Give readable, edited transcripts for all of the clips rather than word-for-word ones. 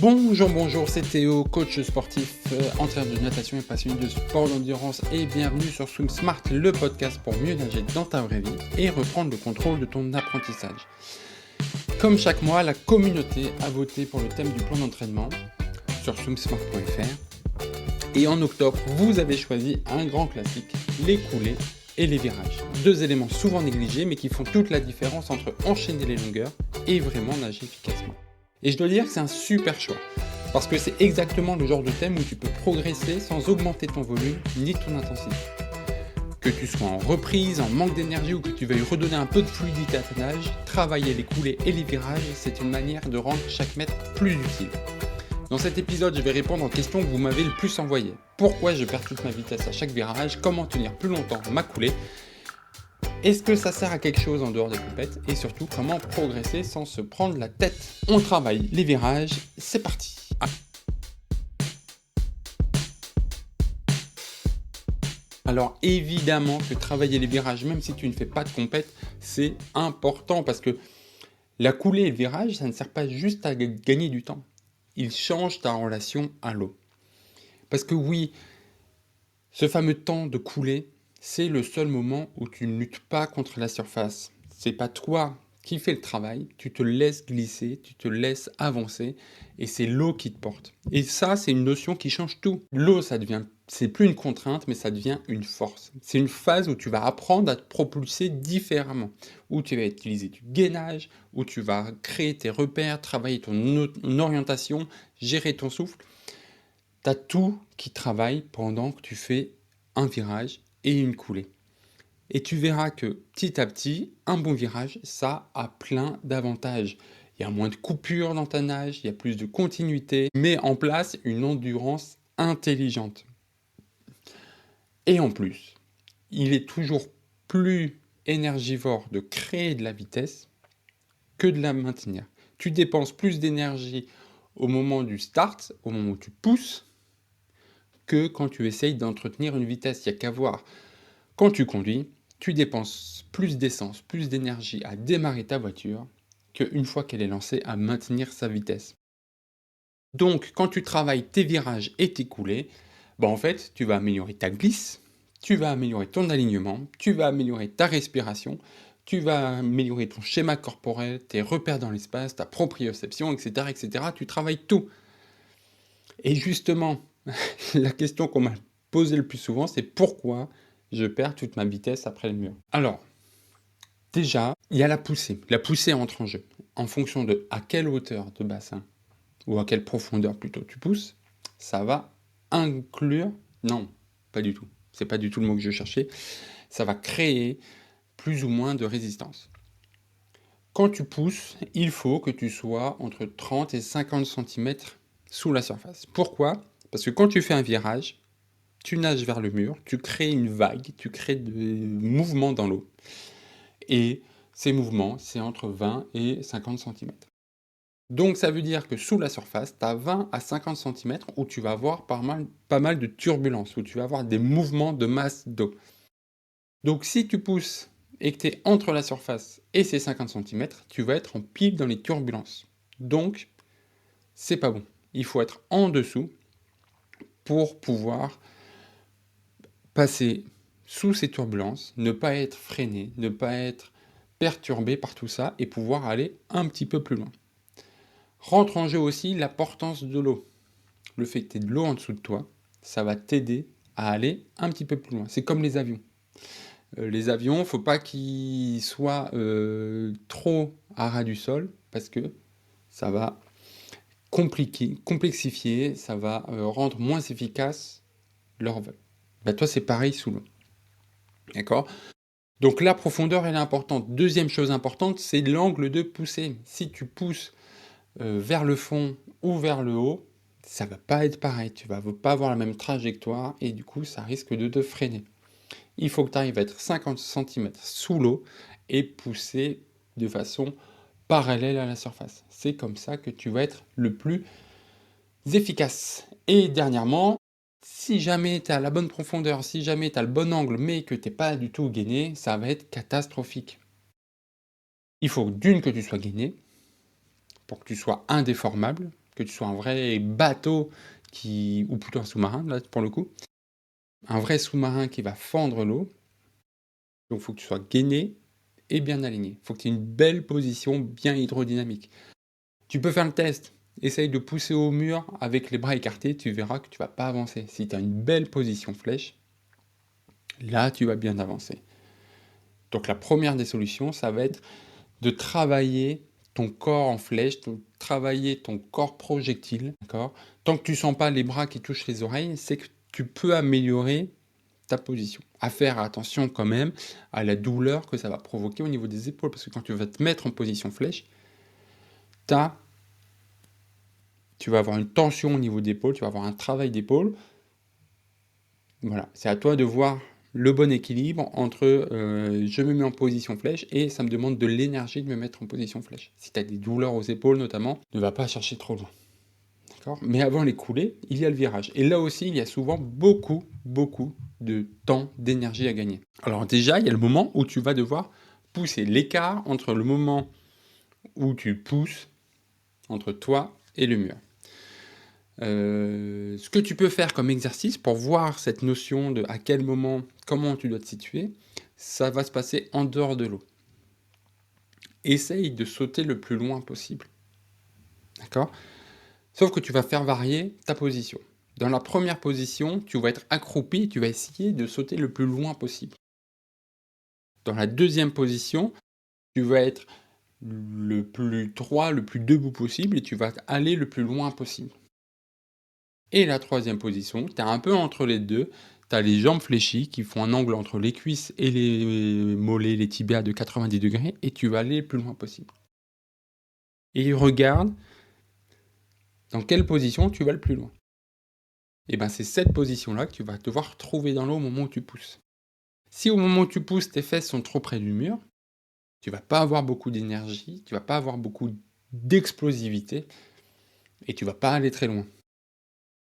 Bonjour, c'est Théo, coach sportif, entraîneur de natation et passionné de sport d'endurance et bienvenue sur Swim Smart, le podcast pour mieux nager dans ta vraie vie et reprendre le contrôle de ton apprentissage. Comme chaque mois, la communauté a voté pour le thème du plan d'entraînement sur swimsmart.fr et en octobre, vous avez choisi un grand classique, les coulées et les virages. Deux éléments souvent négligés mais qui font toute la différence entre enchaîner les longueurs et vraiment nager efficacement. Et je dois dire que c'est un super choix, parce que c'est exactement le genre de thème où tu peux progresser sans augmenter ton volume ni ton intensité. Que tu sois en reprise, en manque d'énergie ou que tu veuilles redonner un peu de fluidité à ton nage, travailler les coulées et les virages, c'est une manière de rendre chaque mètre plus utile. Dans cet épisode, je vais répondre aux questions que vous m'avez le plus envoyées. Pourquoi je perds toute ma vitesse à chaque virage? Comment tenir plus longtemps ma coulée? Est-ce que ça sert à quelque chose en dehors des compètes? Et surtout, comment progresser sans se prendre la tête? On travaille les virages, c'est parti! Alors évidemment que travailler les virages, même si tu ne fais pas de compète, c'est important parce que la coulée et le virage, ça ne sert pas juste à gagner du temps. Il change ta relation à l'eau. Parce que oui, ce fameux temps de coulée, c'est le seul moment où tu ne luttes pas contre la surface. C'est pas toi qui fais le travail, tu te laisses glisser, tu te laisses avancer et c'est l'eau qui te porte. Et ça, c'est une notion qui change tout. L'eau, c'est plus une contrainte, mais ça devient une force. C'est une phase où tu vas apprendre à te propulser différemment, où tu vas utiliser du gainage, où tu vas créer tes repères, travailler ton orientation, gérer ton souffle. Tu as tout qui travaille pendant que tu fais un virage et une coulée. Et tu verras que petit à petit, un bon virage, ça a plein d'avantages. Il y a moins de coupures dans ta nage, il y a plus de continuité, met en place une endurance intelligente. Et en plus, il est toujours plus énergivore de créer de la vitesse que de la maintenir. Tu dépenses plus d'énergie au moment du start, au moment où tu pousses, que quand tu essayes d'entretenir une vitesse. Il n'y a qu'à voir. Quand tu conduis, tu dépenses plus d'essence, plus d'énergie à démarrer ta voiture qu'une fois qu'elle est lancée à maintenir sa vitesse. Donc, quand tu travailles tes virages et tes coulées, en fait, tu vas améliorer ta glisse, tu vas améliorer ton alignement, tu vas améliorer ta respiration, tu vas améliorer ton schéma corporel, tes repères dans l'espace, ta proprioception, etc., etc. Tu travailles tout. Et justement, la question qu'on m'a posée le plus souvent, c'est pourquoi je perds toute ma vitesse après le mur. Alors, déjà, il y a la poussée. La poussée entre en jeu. En fonction de à quelle hauteur de bassin, ou à quelle profondeur plutôt tu pousses, ça va inclure... Non, pas du tout. C'est pas du tout le mot que je cherchais. Ça va créer plus ou moins de résistance. Quand tu pousses, il faut que tu sois entre 30 et 50 cm sous la surface. Pourquoi? Parce que quand tu fais un virage, tu nages vers le mur, tu crées une vague, tu crées des mouvements dans l'eau. Et ces mouvements, c'est entre 20 et 50 cm. Donc ça veut dire que sous la surface, tu as 20 à 50 cm où tu vas avoir pas mal de turbulences, où tu vas avoir des mouvements de masse d'eau. Donc si tu pousses et que tu es entre la surface et ces 50 cm, tu vas être en pile dans les turbulences. Donc, c'est pas bon. Il faut être en dessous pour pouvoir passer sous ces turbulences, ne pas être freiné, ne pas être perturbé par tout ça et pouvoir aller un petit peu plus loin. Rentre en jeu aussi l'importance de l'eau. Le fait que tu aies de l'eau en dessous de toi, ça va t'aider à aller un petit peu plus loin. C'est comme les avions. Les avions, il ne faut pas qu'ils soient trop à ras du sol parce que ça va complexifier, ça va rendre moins efficace leur vol. Toi, c'est pareil sous l'eau. D'accord? Donc la profondeur, elle est importante. Deuxième chose importante, c'est l'angle de poussée. Si tu pousses vers le fond ou vers le haut, ça va pas être pareil. Tu vas pas avoir la même trajectoire et du coup, ça risque de te freiner. Il faut que tu arrives à être 50 cm sous l'eau et pousser de façon parallèle à la surface. C'est comme ça que tu vas être le plus efficace. Et dernièrement, si jamais tu as la bonne profondeur, si jamais tu as le bon angle, mais que tu n'es pas du tout gainé, ça va être catastrophique. Il faut d'une que tu sois gainé, pour que tu sois indéformable, que tu sois un vrai bateau ou plutôt un sous-marin, là, pour le coup, un vrai sous-marin qui va fendre l'eau. Donc, il faut que tu sois gainé et bien aligné. Il faut que tu aies une belle position, bien hydrodynamique. Tu peux faire le test. Essaye de pousser au mur avec les bras écartés, tu verras que tu vas pas avancer. Si tu as une belle position flèche, là, tu vas bien avancer. Donc, la première des solutions, ça va être de travailler ton corps en flèche, de travailler ton corps projectile, d'accord? Tant que tu sens pas les bras qui touchent les oreilles, c'est que tu peux améliorer ta position. À faire attention quand même à la douleur que ça va provoquer au niveau des épaules, parce que quand tu vas te mettre en position flèche, tu vas avoir une tension au niveau d'épaule, tu vas avoir un travail d'épaule. Voilà, c'est à toi de voir le bon équilibre entre je me mets en position flèche et ça me demande de l'énergie de me mettre en position flèche. Si tu as des douleurs aux épaules notamment, ne va pas chercher trop loin. D'accord? Mais avant les coulées, il y a le virage. Et là aussi, il y a souvent beaucoup de temps, d'énergie à gagner. Alors déjà, il y a le moment où tu vas devoir pousser l'écart entre le moment où tu pousses entre toi et le mur. Ce que tu peux faire comme exercice pour voir cette notion de à quel moment, comment tu dois te situer, ça va se passer en dehors de l'eau. Essaye de sauter le plus loin possible. D'accord? Sauf que tu vas faire varier ta position. Dans la première position, tu vas être accroupi, tu vas essayer de sauter le plus loin possible. Dans la deuxième position, tu vas être le plus droit, le plus debout possible et tu vas aller le plus loin possible. Et la troisième position, tu es un peu entre les deux, tu as les jambes fléchies qui font un angle entre les cuisses et les mollets, les tibias de 90 degrés et tu vas aller le plus loin possible. Et regarde dans quelle position tu vas le plus loin. Et bien c'est cette position-là que tu vas devoir trouver dans l'eau au moment où tu pousses. Si au moment où tu pousses, tes fesses sont trop près du mur, tu vas pas avoir beaucoup d'énergie, tu vas pas avoir beaucoup d'explosivité et tu vas pas aller très loin.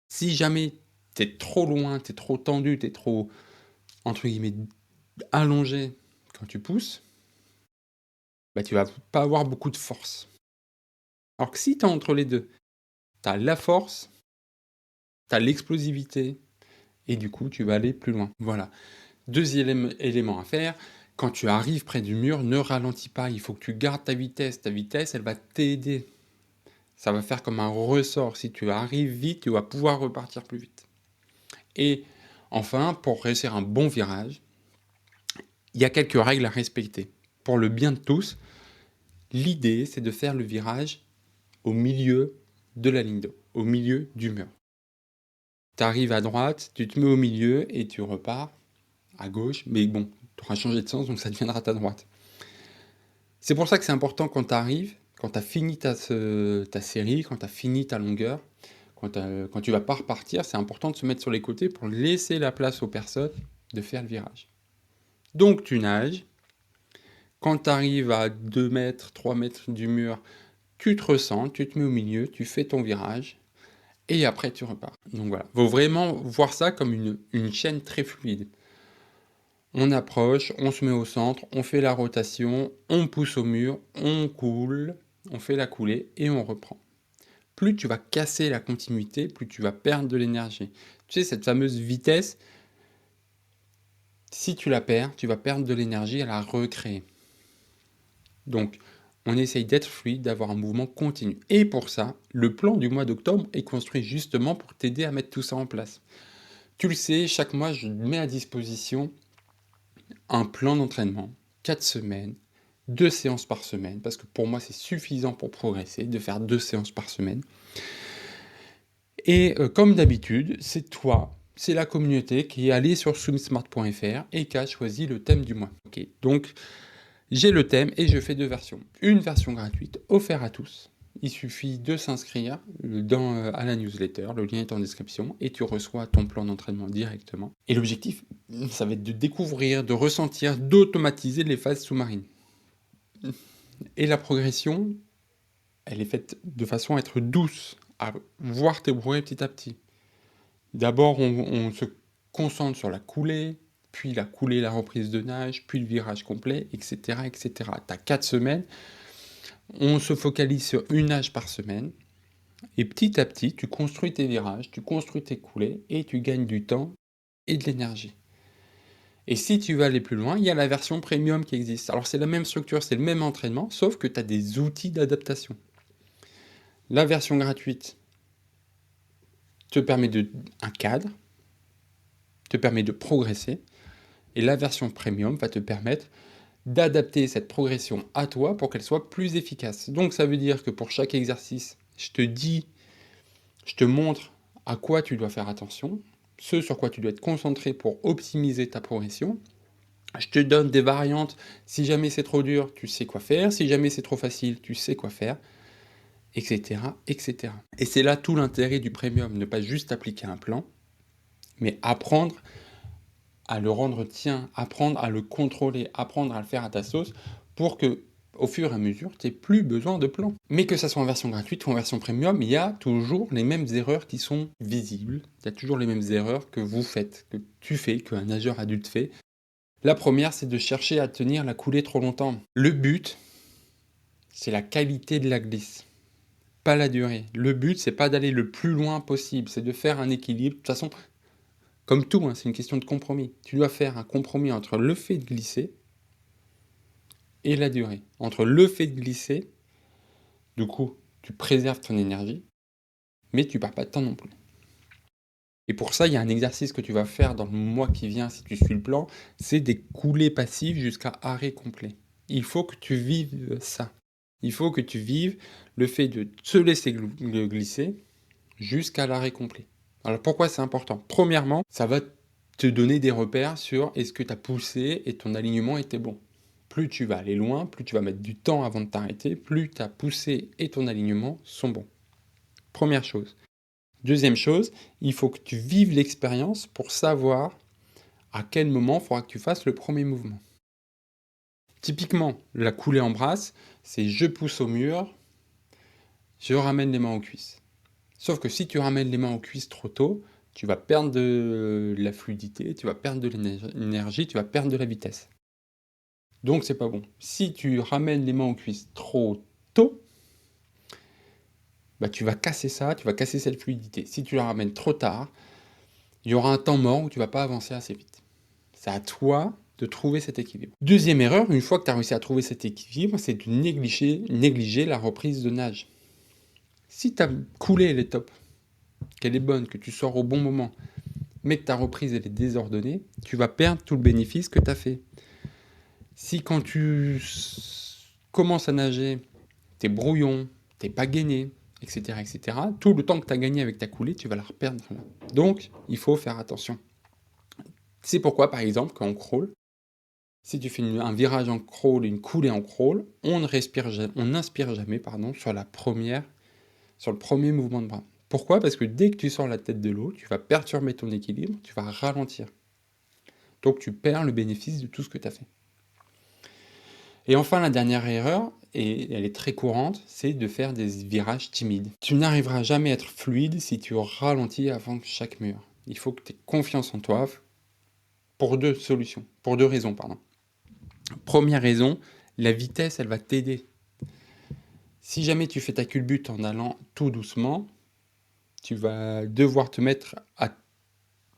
Si jamais tu es trop loin, tu es trop tendu, tu es trop, entre guillemets, allongé quand tu pousses, bah, tu vas pas avoir beaucoup de force. Alors que si tu es entre les deux, tu as la force, tu as l'explosivité et du coup, tu vas aller plus loin. Voilà. Deuxième élément à faire, quand tu arrives près du mur, ne ralentis pas, il faut que tu gardes ta vitesse. Ta vitesse, elle va t'aider. Ça va faire comme un ressort. Si tu arrives vite, tu vas pouvoir repartir plus vite. Et enfin, pour réussir un bon virage, il y a quelques règles à respecter. Pour le bien de tous, l'idée, c'est de faire le virage au milieu de la ligne d'eau, au milieu du mur. Tu arrives à droite, tu te mets au milieu et tu repars à gauche, mais bon, tu auras changé de sens, donc ça deviendra ta droite. C'est pour ça que c'est important quand tu arrives, quand tu as fini ta série, quand tu as fini ta longueur, quand tu vas pas repartir, c'est important de se mettre sur les côtés pour laisser la place aux personnes de faire le virage. Donc tu nages, quand tu arrives à 2 mètres, 3 mètres du mur, tu te ressens, tu te mets au milieu, tu fais ton virage, et après tu repars. Donc voilà, il faut vraiment voir ça comme une chaîne très fluide. On approche, on se met au centre, on fait la rotation, on pousse au mur, on coule, on fait la coulée et on reprend. Plus tu vas casser la continuité, plus tu vas perdre de l'énergie. Tu sais, cette fameuse vitesse, si tu la perds, tu vas perdre de l'énergie à la recréer. Donc, on essaye d'être fluide, d'avoir un mouvement continu. Et pour ça, le plan du mois d'octobre est construit justement pour t'aider à mettre tout ça en place. Tu le sais, chaque mois, je mets à disposition un plan d'entraînement, 4 semaines, 2 séances par semaine, parce que pour moi, c'est suffisant pour progresser, de faire 2 séances par semaine. Et comme d'habitude, c'est toi, c'est la communauté qui est allée sur swimsmart.fr et qui a choisi le thème du mois. Ok, donc j'ai le thème et je fais 2 versions. Une version gratuite offerte à tous. Il suffit de s'inscrire à la newsletter, le lien est en description, et tu reçois ton plan d'entraînement directement. Et l'objectif, ça va être de découvrir, de ressentir, d'automatiser les phases sous-marines. Et la progression, elle est faite de façon à être douce, à voir tes progrès petit à petit. D'abord, on se concentre sur la coulée, puis la coulée, la reprise de nage, puis le virage complet, etc. etc. Tu as 4 semaines, on se focalise sur une nage par semaine, Et petit à petit, tu construis tes virages, tu construis tes coulées et tu gagnes du temps et de l'énergie. Et si tu veux aller plus loin, il y a la version premium qui existe. Alors c'est la même structure, c'est le même entraînement, sauf que tu as des outils d'adaptation. La version gratuite te permet un cadre, te permet de progresser, et la version premium va te permettre d'adapter cette progression à toi pour qu'elle soit plus efficace. Donc ça veut dire que pour chaque exercice, je te montre à quoi tu dois faire attention, ce sur quoi tu dois être concentré pour optimiser ta progression. Je te donne des variantes, si jamais c'est trop dur, tu sais quoi faire, si jamais c'est trop facile, tu sais quoi faire, etc. etc. Et c'est là tout l'intérêt du premium, ne pas juste appliquer un plan, mais apprendre à le rendre tien, apprendre à le contrôler, apprendre à le faire à ta sauce, pour que, au fur et à mesure, tu n'aies plus besoin de plan. Mais que ça soit en version gratuite ou en version premium, il y a toujours les mêmes erreurs qui sont visibles. Il y a toujours les mêmes erreurs que vous faites, que tu fais, qu'un nageur adulte fait. La première, c'est de chercher à tenir la coulée trop longtemps. Le but, c'est la qualité de la glisse, pas la durée. Le but, c'est pas d'aller le plus loin possible, c'est de faire un équilibre. De toute façon, comme tout, hein, c'est une question de compromis. Tu dois faire un compromis entre le fait de glisser et la durée. Entre le fait de glisser, du coup, tu préserves ton énergie, mais tu perds pas de temps non plus. Et pour ça, il y a un exercice que tu vas faire dans le mois qui vient, si tu suis le plan, c'est des coulées passives jusqu'à arrêt complet. Il faut que tu vives ça. Il faut que tu vives le fait de te laisser glisser jusqu'à l'arrêt complet. Alors pourquoi c'est important? Premièrement, ça va te donner des repères sur est-ce que ta poussée et ton alignement étaient bons. Plus tu vas aller loin, plus tu vas mettre du temps avant de t'arrêter, plus ta poussée et ton alignement sont bons. Première chose. Deuxième chose, il faut que tu vives l'expérience pour savoir à quel moment il faudra que tu fasses le premier mouvement. Typiquement, la coulée en brasse, c'est je pousse au mur, je ramène les mains aux cuisses. Sauf que si tu ramènes les mains aux cuisses trop tôt, tu vas perdre de la fluidité, tu vas perdre de l'énergie, tu vas perdre de la vitesse. Donc c'est pas bon. Si tu ramènes les mains aux cuisses trop tôt, bah, tu vas casser ça, tu vas casser cette fluidité. Si tu la ramènes trop tard, il y aura un temps mort où tu vas pas avancer assez vite. C'est à toi de trouver cet équilibre. Deuxième erreur, une fois que tu as réussi à trouver cet équilibre, c'est de négliger la reprise de nage. Si ta coulée elle est top, qu'elle est bonne, que tu sors au bon moment, mais que ta reprise elle est désordonnée, tu vas perdre tout le bénéfice que tu as fait. Si quand tu commences à nager, t'es brouillon, t'es pas gainé, etc., tout le temps que tu as gagné avec ta coulée, tu vas la reperdre là. Donc, il faut faire attention. C'est pourquoi, par exemple, quand on crawl, si tu fais un virage en crawl, une coulée en crawl, on n'inspire jamais sur le premier mouvement de bras. Pourquoi? Parce que dès que tu sors la tête de l'eau, tu vas perturber ton équilibre, tu vas ralentir. Donc tu perds le bénéfice de tout ce que tu as fait. Et enfin, la dernière erreur, et elle est très courante, c'est de faire des virages timides. Tu n'arriveras jamais à être fluide si tu ralentis avant chaque mur. Il faut que tu aies confiance en toi pour deux raisons. Première raison, la vitesse, elle va t'aider. Si jamais tu fais ta culbute en allant tout doucement, tu vas devoir te mettre à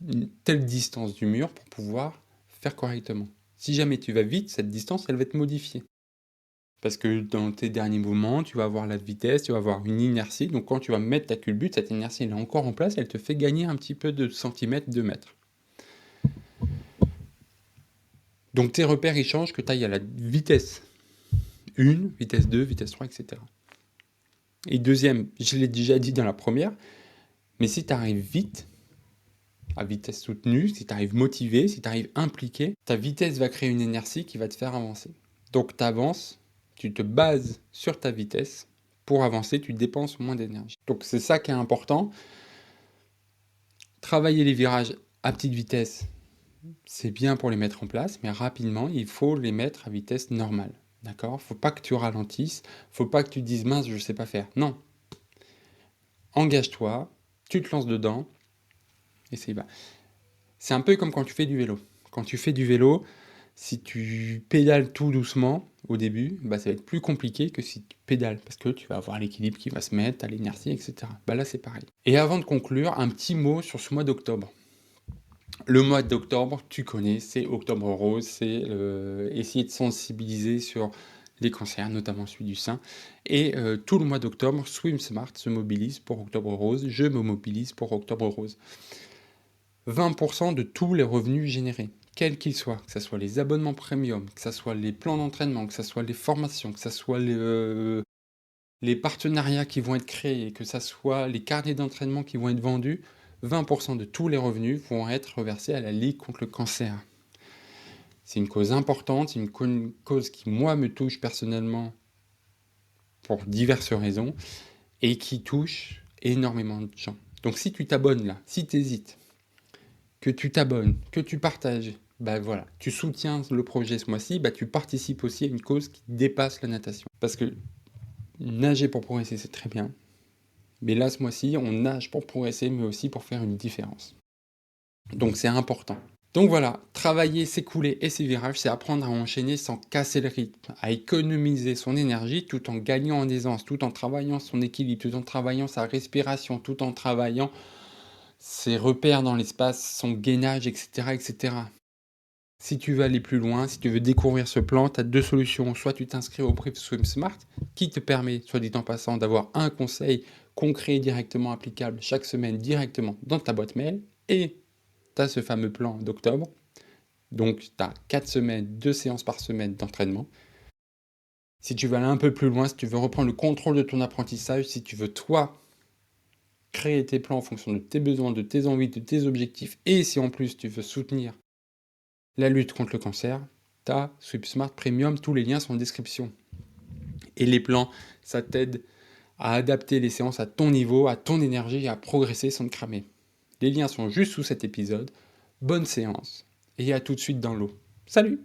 une telle distance du mur pour pouvoir faire correctement. Si jamais tu vas vite, cette distance, elle va être modifiée. Parce que dans tes derniers mouvements, tu vas avoir la vitesse, tu vas avoir une inertie. Donc quand tu vas mettre ta culbute, cette inertie elle est encore en place, elle te fait gagner un petit peu de centimètres, de mètres. Donc tes repères, ils changent que tu ailles à la vitesse 1, vitesse 2, vitesse 3, etc. Et deuxième, je l'ai déjà dit dans la première, mais si tu arrives vite, à vitesse soutenue, si tu arrives motivé, si tu arrives impliqué, ta vitesse va créer une inertie qui va te faire avancer. Donc tu avances, tu te bases sur ta vitesse. Pour avancer, tu dépenses moins d'énergie. Donc c'est ça qui est important. Travailler les virages à petite vitesse, c'est bien pour les mettre en place, mais rapidement, il faut les mettre à vitesse normale. D'accord? Faut pas que tu ralentisses, faut pas que tu dises mince, je sais pas faire. Non. Engage-toi, tu te lances dedans, et c'est va. C'est un peu comme quand tu fais du vélo. Quand tu fais du vélo, si tu pédales tout doucement, au début, bah, ça va être plus compliqué que si tu pédales, parce que tu vas avoir l'équilibre qui va se mettre, à l'inertie, etc. Bah, là, c'est pareil. Et avant de conclure, un petit mot sur ce mois d'octobre. Le mois d'octobre, tu connais, c'est Octobre Rose, c'est essayer de sensibiliser sur les cancers, notamment celui du sein. Et tout le mois d'octobre, Swim Smart se mobilise pour Octobre Rose, je me mobilise pour Octobre Rose. 20% de tous les revenus générés, quels qu'ils soient, que ce soit les abonnements premium, que ce soit les plans d'entraînement, que ce soit les formations, que ce soit les partenariats qui vont être créés, que ce soit les carnets d'entraînement qui vont être vendus, 20% de tous les revenus vont être reversés à la Ligue contre le cancer. C'est une cause importante, c'est une cause qui, moi, me touche personnellement pour diverses raisons et qui touche énormément de gens. Donc si tu t'abonnes là, si tu hésites, que tu t'abonnes, que tu partages, bah voilà, tu soutiens le projet ce mois-ci, bah tu participes aussi à une cause qui dépasse la natation. Parce que nager pour progresser, c'est très bien. Mais là, ce mois-ci, on nage pour progresser, mais aussi pour faire une différence. Donc c'est important. Donc voilà, travailler ses coulées et ses virages, c'est apprendre à enchaîner sans casser le rythme, à économiser son énergie tout en gagnant en aisance, tout en travaillant son équilibre, tout en travaillant sa respiration, tout en travaillant ses repères dans l'espace, son gainage, etc., etc. Si tu veux aller plus loin, si tu veux découvrir ce plan, tu as deux solutions. Soit tu t'inscris au brief Swim Smart, qui te permet, soit dit en passant, d'avoir un conseil concret directement applicable chaque semaine directement dans ta boîte mail, et tu as ce fameux plan d'octobre. Donc tu as 4 semaines, 2 séances par semaine d'entraînement. Si tu veux aller un peu plus loin, si tu veux reprendre le contrôle de ton apprentissage, si tu veux toi créer tes plans en fonction de tes besoins, de tes envies, de tes objectifs, et si en plus tu veux soutenir la lutte contre le cancer, tu as Swim Smart Premium, tous les liens sont en description. Et les plans, ça t'aide à adapter les séances à ton niveau, à ton énergie, et à progresser sans te cramer. Les liens sont juste sous cet épisode. Bonne séance et à tout de suite dans l'eau. Salut!